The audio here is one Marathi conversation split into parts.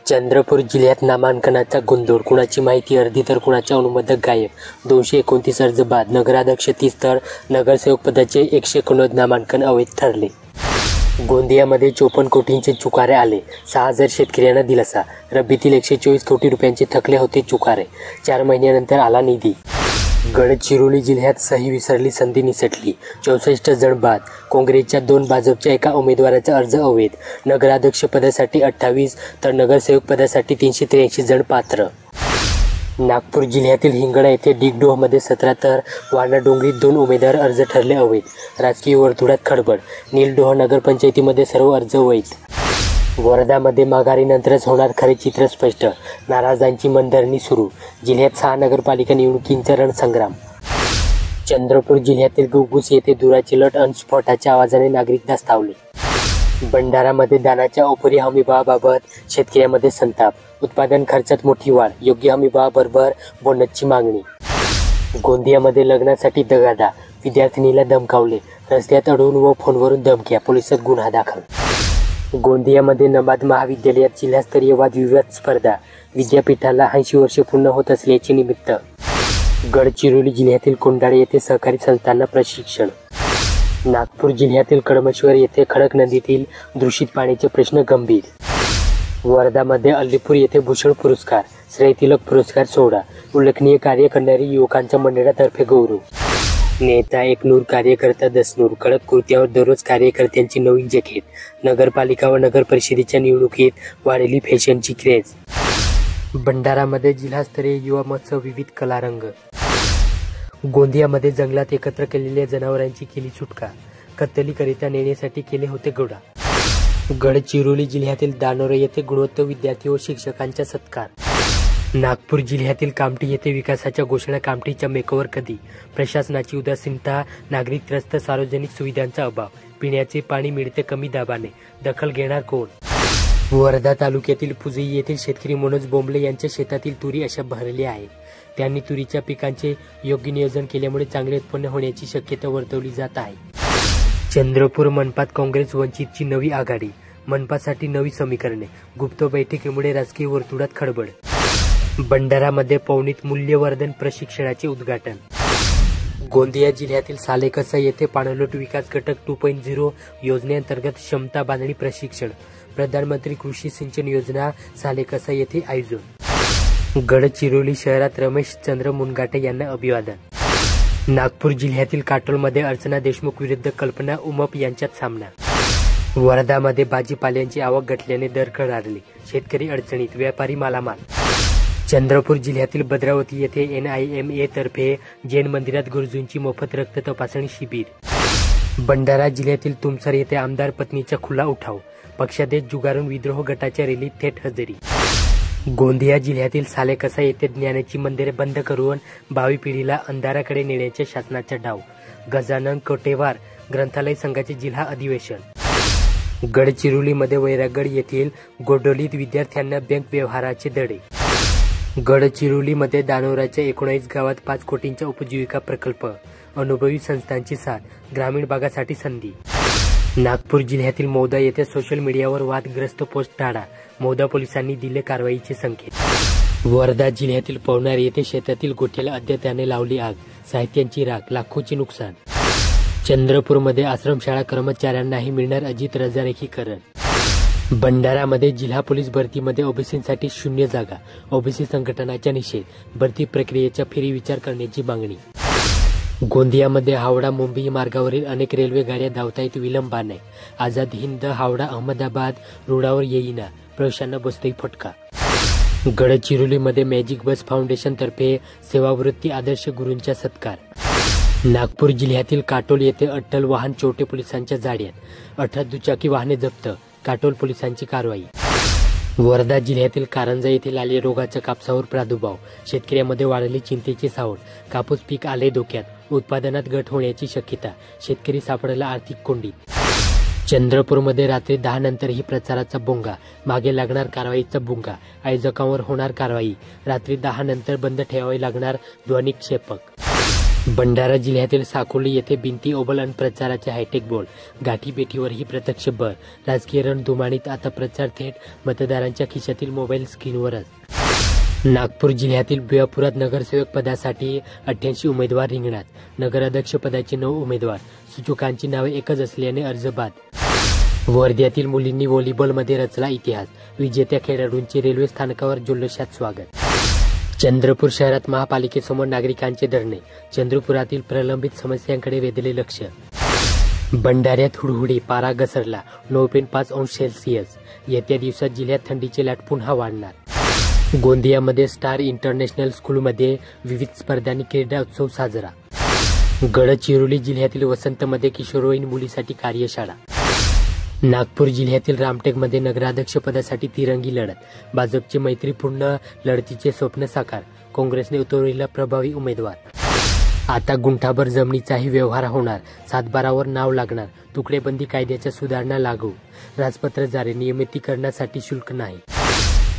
चंद्रपूर जिल्ह्यात नामांकनाचा गोंधळ, कुणाची माहिती अर्धी तर कुणाच्या अनुमोदक गायब. 229 अर्ज बाद, नगराध्यक्ष 30 तर नगरसेवक पदाचे 189 नामांकन अवैध ठरले. गोंदियामध्ये 54 कोटींचे चुकारे आले, 6,000 शेतकऱ्यांना दिलासा. रब्बीतील 124 कोटी रुपयांचे थकले होते चुकारे, 4 महिन्यानंतर आला निधी. गडचिरोली जिल्ह्यात सही विसरली, संधी निसटली, 64 जण बाद. काँग्रेसच्या 2, भाजपच्या 1 उमेदवाराचा अर्ज अवैध. नगराध्यक्ष पदासाठी 28 तर नगरसेवक पदासाठी 383 जण पात्र. नागपूर जिल्ह्यातील हिंगणा येथे डिगडोहमध्ये 17 तर वाणाडोंगरीत 2 उमेदवार अर्ज ठरले अवैध. राजकीय वर्तुळात खळबळ, नीलडोह नगरपंचायतीमध्ये सर्व अर्ज वैध. वर्धामध्ये माघारीनंतरच होणार खरे चित्र स्पष्ट, नाराजांची मनधरणी सुरू. जिल्ह्यात 6 नगरपालिका निवडणुकींचा रणसंग्राम. चंद्रपूर जिल्ह्यातील घुग्गुस येथे धुराची लट अन् स्फोटाच्या आवाजाने नागरिक धास्तावले. भंडारामध्ये धानाच्या अपुरी हमीभावाबाबत शेतकऱ्यांमध्ये संताप. उत्पादन खर्चात मोठी वाढ, योग्य हमीभावाबरोबर बोनसची मागणी. गोंदियामध्ये लग्नासाठी दगादा, विद्यार्थिनीला धमकावले, रस्त्यात अडवून व फोनवरून धमक्या, पोलिसात गुन्हा दाखल. गोंदियामध्ये नबाद महाविद्यालयात जिल्हास्तरीय वादविवाद स्पर्धा, विद्यापीठाला 80 वर्षे पूर्ण होत असल्याचे निमित्त. गडचिरोली जिल्ह्यातील कोंडाळे येथे सहकारी संस्थांना प्रशिक्षण. नागपूर जिल्ह्यातील कडमेश्वर येथे खडक नदीतील दूषित पाण्याचे प्रश्न गंभीर. वर्धामध्ये अलीपूर येथे भूषण पुरस्कार, श्रेयतिलक पुरस्कार सोहळा, उल्लेखनीय कार्य करणारी युवकांच्या मंडळातर्फे गौरव. नेता एकनूर, कार्यकर्ता दसनूर, कडक कृत्यावर दररोज कार्यकर्त्यांची नवीन जॅकेट. नगरपालिका व नगर परिषदेच्या निवडणुकीत वाढली फॅशनची क्रेज. भंडारामध्ये जिल्हास्तरीय युवा महोत्सव, विविध कलारंग. गोंदियामध्ये जंगलात एकत्र केलेल्या जनावरांची केली सुटका, कत्तलीकरिता नेण्यासाठी केले होते गोळा. गडचिरोली जिल्ह्यातील दानोरे येथे गुणवंत विद्यार्थी व शिक्षकांचा सत्कार. नागपूर जिल्ह्यातील कामठी येथे विकासाच्या घोषणा, कामठीच्या मेकओव्हर कधी. प्रशासनाची उदासीनता, नागरिक त्रस्त, सार्वजनिक सुविधांचा अभाव, पिण्याचे पाणी मिळते कमी दाबाने, दखल घेणार कोण. वर्धा तालुक्यातील पुजई येथील शेतकरी मनोज बोंबले यांच्या शेतातील तुरी अशा भरल्या आहेत. त्यांनी तुरीच्या पिकांचे योग्य नियोजन केल्यामुळे चांगले उत्पन्न होण्याची शक्यता वर्तवली जात आहे. चंद्रपूर मनपात काँग्रेस वंचितची नवी आघाडी, मनपासाठी नवी समीकरणे, गुप्त बैठकीमुळे राजकीय वर्तुळात खळबळ. भंडारामध्ये पवनीत मूल्यवर्धन प्रशिक्षणाचे उद्घाटन. गोंदिया जिल्ह्यातील सालेकसा येथे पाणलोट विकास घटक 2.0 योजनेअंतर्गत क्षमता बांधणी प्रशिक्षण, प्रधानमंत्री कृषी सिंचन योजना सालेकसा येथे आयोजन. गडचिरोली शहरात रमेश चंद्र मुनघाटे यांना अभिवादन. नागपूर जिल्ह्यातील काटोलमध्ये अर्चना देशमुख विरुद्ध कल्पना उमप यांच्यात सामना. वर्धामध्ये भाजीपाल्यांची आवक घटल्याने दर कडाडले, शेतकरी अडचणीत, व्यापारी मालामाल. चंद्रपूर जिल्ह्यातील भद्रावती येथे NIMA तर्फे जैन मंदिरात गरजूंची मोफत रक्त तपासणी शिबिर. भंडारा जिल्ह्यातील तुमसर येथे आमदार पत्नीचा खुला उठाव, पक्षादेश जुगारून विद्रोह गटाच्या रॅलीत थेट हजेरी. गोंदिया जिल्ह्यातील सालेकसा येथे ज्ञानाची मंदिरे बंद करून भावी पिढीला अंधाराकडे नेण्याच्या शासनाचा डाव. गजानन कोटेवार ग्रंथालय संघाचे जिल्हा अधिवेशन. गडचिरोलीमध्ये वैरागड येथील गोडोलीत विद्यार्थ्यांना बँक व्यवहाराचे धडे. गडचिरोलीमध्ये दानोराच्या 19 गावात 5 कोटींचा उपजीविका प्रकल्प, अनुभवी संस्थांची साथ, ग्रामीण भागासाठी संधी. नागपूर जिल्ह्यातील मौदा येथे सोशल मीडियावर वादग्रस्त पोस्ट टाळा, मौदा पोलिसांनी दिले कारवाईचे संकेत. वर्धा जिल्ह्यातील पवनार येथे शेतातील गोठ्याला अज्ञाताने लावली आग, साहित्यांची राख, लाखोचे नुकसान. चंद्रपूरमध्ये आश्रमशाळा कर्मचाऱ्यांनाही मिळणार अजित रजारेखीकरण. भंडारामध्ये जिल्हा पोलीस भरतीमध्ये ओबीसींसाठी 0 जागा, ओबीसी संघटनाचा निषेध, भरती प्रक्रियेचा फेरविचार करण्याची मागणी. गोंदियामध्ये हावडा मुंबई मार्गावरील अनेक रेल्वे गाड्या धावतायत विलंबाने, आझाद हिंद हावडा अहमदाबाद रुळावर येईना, प्रवाशांना बसतोय फटका. गडचिरोलीमध्ये मॅजिक बस फाउंडेशन तर्फे सेवावृत्ती आदर्श गुरूंचा सत्कार. नागपूर जिल्ह्यातील काटोल येथे अट्टल वाहन चोरटे पोलिसांच्या जाळ्यात, 18 दुचाकी वाहने जप्त, काटोल पोलिसांची कारवाई. वर्धा जिल्ह्यातील कारंजा येथील आले रोगाच्या कापसावर प्रादुर्भाव, शेतकऱ्यांमध्ये वाढली चिंतेची सावट, कापूस पीक आले धोक्यात, उत्पादनात घट होण्याची शक्यता, शेतकरी सापडला आर्थिक कोंडीत. चंद्रपूरमध्ये रात्री 10 नंतरही प्रचाराचा बोंगा, मागे लागणार कारवाईचा भुंगा, आयोजकांवर होणार कारवाई, रात्री 10 नंतर बंद ठेवावे लागणार ध्वनिक्षेपक. भंडारा जिल्ह्यातील साकोली येथे भिंती ओबल आणि प्रचाराचे हायटेक बोर्ड, गाठीभेटीवरही प्रत्यक्ष बळ. राजकीय रणधुमाळीत आता प्रचार थेट मतदारांच्या खिशातील मोबाईल स्क्रीनवरच. नागपूर जिल्ह्यातील बिळापुरात नगरसेवक पदासाठी 88 उमेदवार रिंगणात. नगराध्यक्ष पदाचे 9 उमेदवार, सूचकांची नावे एकच असल्याने अर्ज बाद. वर्ध्यातील मुलींनी व्हॉलीबॉलमध्ये रचला इतिहास, विजेत्या खेळाडूंचे रेल्वे स्थानकावर जल्लोषात स्वागत. चंद्रपूर शहरात महापालिकेसमोर नागरिकांचे धरणे, चंद्रपुरातील प्रलंबित समस्यांकडे वेधले लक्ष. भंडाऱ्यात हुडहुडी, पारा घसरला 9.5 अंश सेल्सिअस. येत्या दिवसात जिल्ह्यात थंडीची लाट पुन्हा वाढणार. गोंदियामध्ये स्टार इंटरनॅशनल स्कूलमध्ये विविध स्पर्धांनी क्रीडा उत्सव साजरा. गडचिरोली जिल्ह्यातील वसंतमध्ये किशोरवयीन मुलीसाठी कार्यशाळा. नागपूर जिल्ह्यातील रामटेकमध्ये नगराध्यक्ष पदासाठी तिरंगी लढत, भाजपचे मैत्रीपूर्ण लढतीचे स्वप्न साकार, काँग्रेसने उतरविला प्रभावी उमेदवार. आता गुंठाभर जमिनीचाही व्यवहार होणार, 7/12वर नाव लागणार, तुकडेबंदी कायद्याच्या सुधारणा लागू, राजपत्र जारी, नियमितीकरणासाठी शुल्क नाही.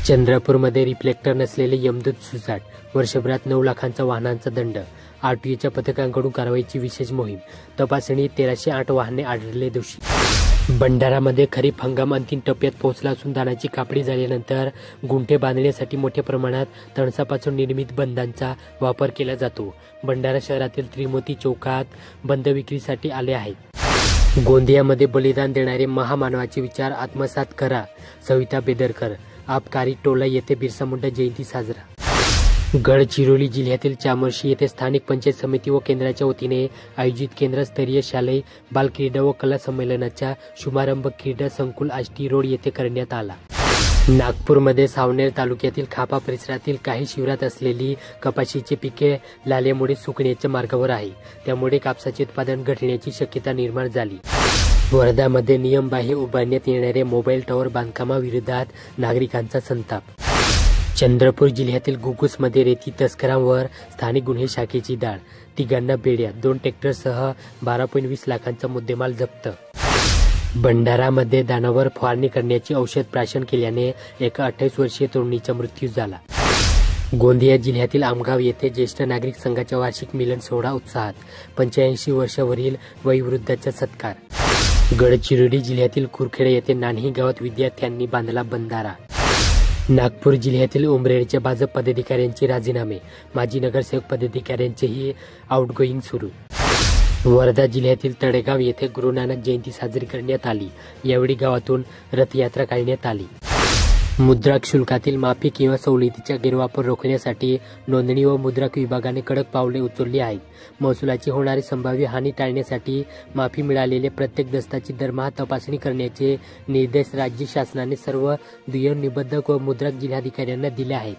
चंद्रपूरमध्ये रिफ्लेक्टर नसलेले यमदूत सुसाट, वर्षभरात 9 लाखांचा वाहनांचा दंड. आरटीओच्या पथकांकडून कारवाईची विशेष मोहीम, तपासणीत 1308 वाहने आढळले दोषी. भंडारामध्ये खरीप हंगाम अंतिम टप्प्यात पोहोचला असून धानाची कापणी झाल्यानंतर गुंठे बांधण्यासाठी मोठ्या प्रमाणात तणसापासून निर्मित बंधांचा वापर केला जातो. भंडारा शहरातील त्रिमूर्ती चौकात बंध विक्रीसाठी आले आहेत. गोंदियामध्ये बलिदान देणारे महामानवाचे विचार आत्मसात करा, सविता बेदरकर. आबकारी टोला येथे बिरसा मुंडा जयंती साजरा. गडचिरोली जिल्ह्यातील चामोर्शी येथे स्थानिक पंचायत समिती व केंद्राच्या वतीने आयोजित केंद्रस्तरीय शालेय बाल क्रीडा व कला संमेलनाचा शुभारंभ क्रीडा संकुल आष्टी रोड येथे करण्यात आला. नागपूरमध्ये सावनेर तालुक्यातील खापा परिसरातील काही शिवारात असलेली कपाशीची पिके लाल्यामुळे सुकण्याच्या मार्गावर आहे, त्यामुळे कापसाचे उत्पादन घटण्याची शक्यता निर्माण झाली. वर्ध्यामध्ये नियमबाह्य उभारण्यात येणाऱ्या मोबाईल टॉवर बांधकामाविरोधात नागरिकांचा संताप. चंद्रपूर जिल्ह्यातील घुगुसमध्ये रेती तस्करांवर स्थानिक गुन्हे शाखेची धाड, तिघांना बेड्या, 2 ट्रॅक्टरसह 12.20 लाखांचा मुद्देमाल जप्त. भंडारामध्ये धानावर फवारणी करण्याची औषध प्राशन केल्याने एका 28 वर्षीय तरुणीचा मृत्यू झाला. गोंदिया जिल्ह्यातील आमगाव येथे ज्येष्ठ नागरिक संघाच्या वार्षिक मिलन सोहळा उत्साहात, 85 वर्षावरील वयोवृद्धाचा सत्कार. गडचिरोली जिल्ह्यातील कुरखेडा येथे नान्ही गावात विद्यार्थ्यांनी बांधला बंधारा. नागपूर जिल्ह्यातील उमरेडच्या भाजप पदाधिकाऱ्यांचे राजीनामे, माजी नगरसेवक पदाधिकाऱ्यांचेही आउटगोईंग सुरू. वर्धा जिल्ह्यातील तळेगाव येथे गुरु नानक जयंती साजरी करण्यात आली, यावेळी गावातून रथयात्रा काढण्यात आली. मुद्रांक शुल्कातील माफी किंवा सवलतीचा गैरवापर रोखण्यासाठी नोंदणी व मुद्रांक विभागाने कडक पावले उचलली आहेत. महसुलाची होणारी संभाव्य हानी टाळण्यासाठी माफी मिळालेल्या प्रत्येक दस्ताची दरमहा तपासणी करण्याचे निर्देश राज्य शासनाने सर्व दुय्यम निबंधक व मुद्रांक जिल्हाधिकाऱ्यांना दिले आहेत.